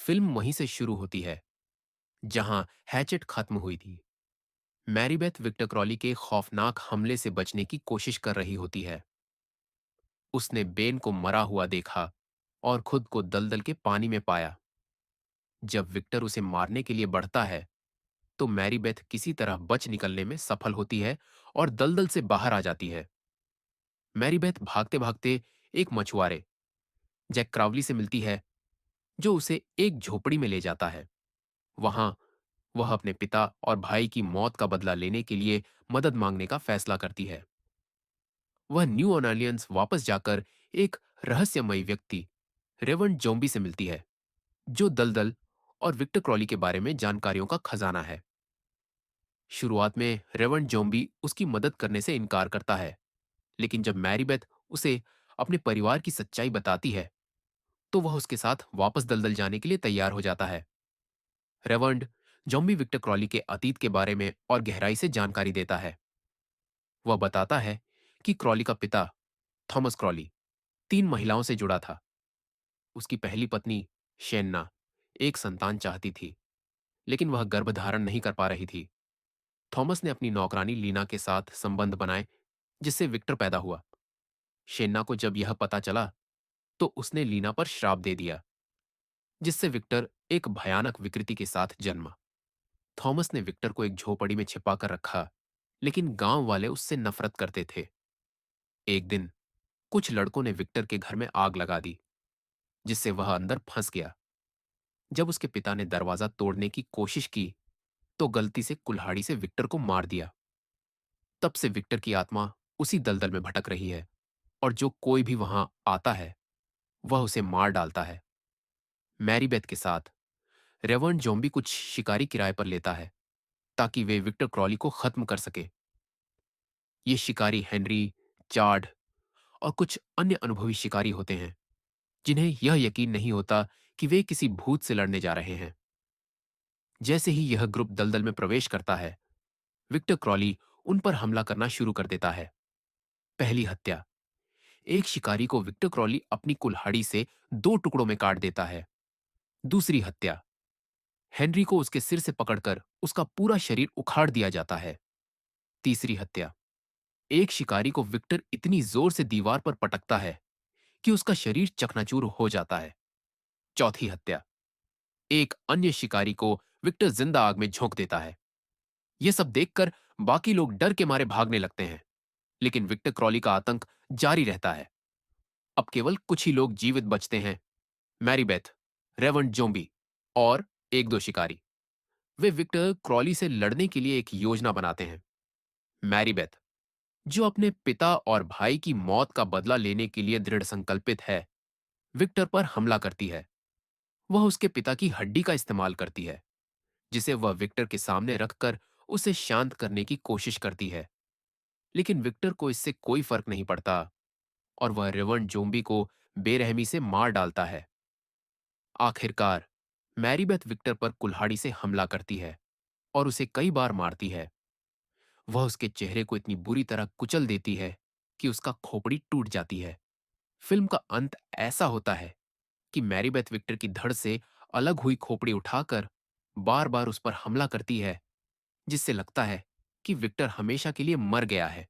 Film वहीं से शुरू होती है जहां हैचेट खत्म हुई थी। मैरीबेथ विक्टर क्रॉली के खौफनाक हमले से बचने की कोशिश कर रही होती है। उसने बेन को मरा हुआ देखा और खुद को दलदल के पानी में पाया। जब विक्टर उसे मारने के लिए बढ़ता है तो मैरीबेथ किसी तरह बच निकलने में सफल होती है और दलदल से बाहर आ जाती है। मैरीबेथ भागते भागते एक मछुआरे जैक क्रावली से मिलती है, जो उसे एक झोपड़ी में ले जाता है। वहां वह अपने पिता और भाई की मौत का बदला लेने के लिए मदद मांगने का फैसला करती है। वह न्यू ऑरलियंस वापस जाकर एक रहस्यमयी व्यक्ति रेवन जोम्बी से मिलती है, जो दलदल और विक्टर क्रॉली के बारे में जानकारियों का खजाना है। शुरुआत में रेवन जोम्बी उसकी मदद करने से इनकार करता है, लेकिन जब मैरीबेथ उसे अपने परिवार की सच्चाई बताती है तो वह उसके साथ वापस दलदल जाने के लिए तैयार हो जाता है। रेवंड जॉम्बी विक्टर क्रॉली के अतीत के बारे में और गहराई से जानकारी देता है। वह बताता है कि क्रॉली का पिता थॉमस क्रॉली 3 महिलाओं से जुड़ा था। उसकी पहली पत्नी शेन्ना एक संतान चाहती थी, लेकिन वह गर्भधारण नहीं कर पा रही थी। थॉमस ने अपनी नौकरानी लीना के साथ संबंध बनाए, जिससे विक्टर पैदा हुआ। शेन्ना को जब यह पता चला तो उसने लीना पर श्राप दे दिया, जिससे विक्टर एक भयानक विकृति के साथ जन्मा। थॉमस ने विक्टर को एक झोपड़ी में छिपा कर रखा, लेकिन गांव वाले उससे नफरत करते थे। एक दिन कुछ लड़कों ने विक्टर के घर में आग लगा दी, जिससे वह अंदर फंस गया। जब उसके पिता ने दरवाजा तोड़ने की कोशिश की तो गलती से कुल्हाड़ी से विक्टर को मार दिया। तब से विक्टर की आत्मा उसी दलदल में भटक रही है, और जो कोई भी वहां आता है वह उसे मार डालता है। मैरीबेथ के साथ रेवर्न जोम्बी कुछ शिकारी किराए पर लेता है ताकि वे विक्टर क्रॉली को खत्म कर सके। ये शिकारी हेनरी, चार्ड और कुछ अन्य अनुभवी शिकारी होते हैं, जिन्हें यह यकीन नहीं होता कि वे किसी भूत से लड़ने जा रहे हैं। जैसे ही यह ग्रुप दलदल में प्रवेश करता है, विक्टर क्रॉली उन पर हमला करना शुरू कर देता है। पहली हत्या, एक शिकारी को विक्टर क्रॉली अपनी कुल्हाड़ी से 2 टुकड़ों में काट देता है। दूसरी हत्या, हेनरी को उसके सिर से पकड़कर उसका पूरा शरीर उखाड़ दिया जाता है। तीसरी हत्या, एक शिकारी को विक्टर इतनी जोर से दीवार पर पटकता है कि उसका शरीर चकनाचूर हो जाता है। चौथी हत्या, एक अन्य शिकारी को विक्टर जिंदा आग में झोंक देता है। यह सब देखकर बाकी लोग डर के मारे भागने लगते हैं, लेकिन विक्टर क्रॉली का आतंक जारी रहता है। अब केवल कुछ ही लोग जीवित बचते हैं, मैरीबेथ, रेवंड जोम्बी और एक दो शिकारी। वे विक्टर क्रॉली से लड़ने के लिए एक योजना बनाते हैं। मैरीबेथ, जो अपने पिता और भाई की मौत का बदला लेने के लिए दृढ़ संकल्पित है, विक्टर पर हमला करती है। वह उसके पिता की हड्डी का इस्तेमाल करती है, जिसे वह विक्टर के सामने रखकर उसे शांत करने की कोशिश करती है। लेकिन विक्टर को इससे कोई फर्क नहीं पड़ता और वह रेवर्न जोम्बी को बेरहमी से मार डालता है। आखिरकार मैरीबेथ विक्टर पर कुल्हाड़ी से हमला करती है और उसे कई बार मारती है। वह उसके चेहरे को इतनी बुरी तरह कुचल देती है कि उसका खोपड़ी टूट जाती है। फिल्म का अंत ऐसा होता है कि मैरीबेथ विक्टर की धड़ से अलग हुई खोपड़ी उठाकर बार बार उस पर हमला करती है, जिससे लगता है कि विक्टर हमेशा के लिए मर गया है।